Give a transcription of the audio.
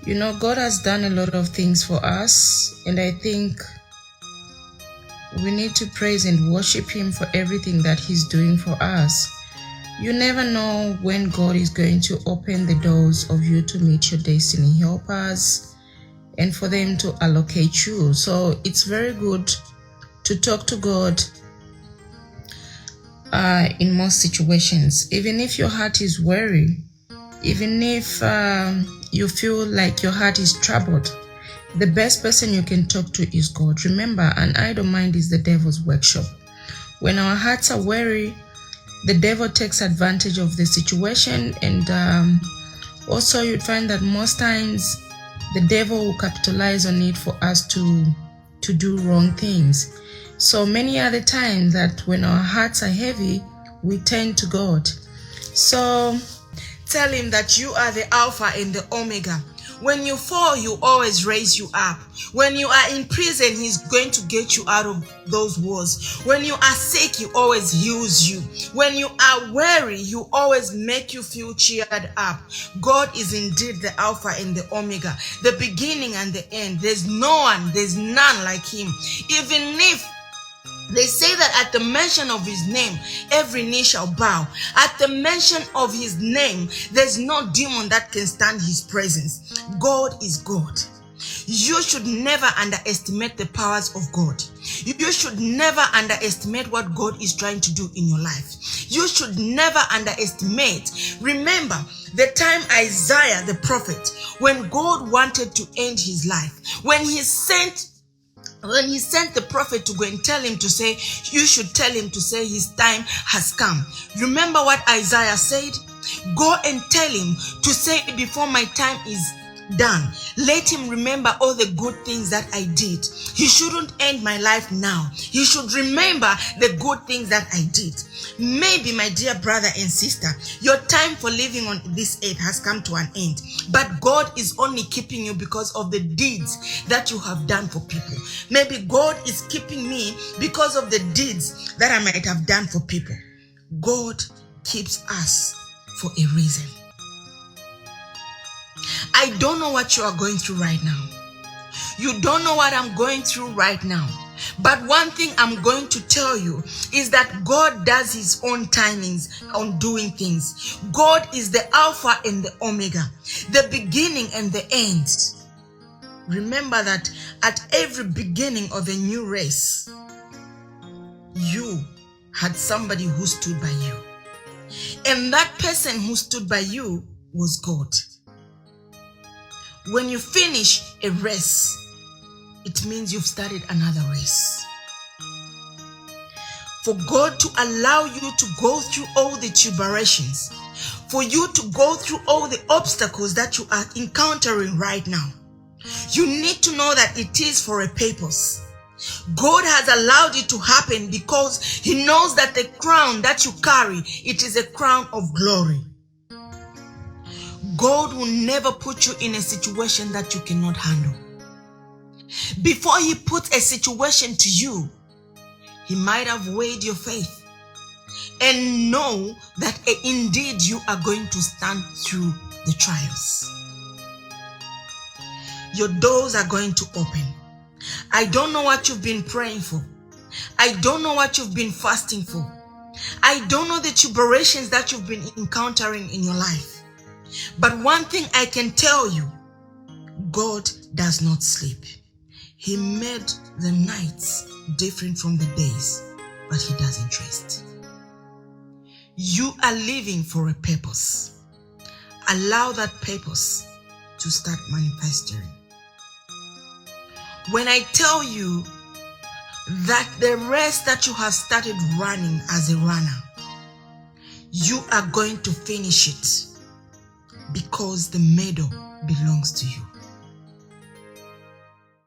You know, God has done a lot of things for us, and I think we need to praise and worship Him for everything that He's doing for us. You never know when God is going to open the doors of you to meet your destiny helpers and for them to allocate you. So it's very good to talk to God in most situations. Even if your heart is weary, even if you feel like your heart is troubled, the best person you can talk to is God. Remember, an idle mind is the devil's workshop. When our hearts are weary, the devil takes advantage of the situation, and also you'd find that most times the devil will capitalize on it for us to do wrong things. So many other times that when our hearts are heavy, we turn to God. So tell Him that you are the Alpha and the Omega. When you fall, you always raise you up. When you are in prison, He's going to get you out of those wars. When you are sick, He always heals you. When you are weary, He always make you feel cheered up. God is indeed the Alpha and the Omega, the beginning and the end. There's none like Him. Even if they say that at the mention of His name, every knee shall bow. At the mention of His name, there's no demon that can stand His presence. God is God. You should never underestimate the powers of God. You should never underestimate what God is trying to do in your life. You should never underestimate. Remember the time Isaiah the prophet, when God wanted to end his life, when he sent the prophet to go and tell him to say, you should tell him to say his time has come. Remember what Isaiah said? Go and tell him to say before my time is done. Let him remember all the good things that I did. He shouldn't end my life now. He should remember the good things that I did. Maybe, my dear brother and sister, your time for living on this earth has come to an end, but God is only keeping you because of the deeds that you have done for people. Maybe God is keeping me because of the deeds that I might have done for people. God keeps us for a reason. I don't know what you are going through right now. You don't know what I'm going through right now. But one thing I'm going to tell you is that God does His own timings on doing things. God is the Alpha and the Omega, the beginning and the end. Remember that at every beginning of a new race, you had somebody who stood by you. And that person who stood by you was God. When you finish a race, it means you've started another race. For God to allow you to go through all the tribulations, for you to go through all the obstacles that you are encountering right now, you need to know that it is for a purpose. God has allowed it to happen because He knows that the crown that you carry, it is a crown of glory. God will never put you in a situation that you cannot handle. Before He puts a situation to you, He might have weighed your faith and know that indeed you are going to stand through the trials. Your doors are going to open. I don't know what you've been praying for. I don't know what you've been fasting for. I don't know the tribulations that you've been encountering in your life. But one thing I can tell you, God does not sleep. He made the nights different from the days, but He doesn't rest. You are living for a purpose. Allow that purpose to start manifesting. When I tell you that the race that you have started running as a runner, you are going to finish it because the medal belongs to you.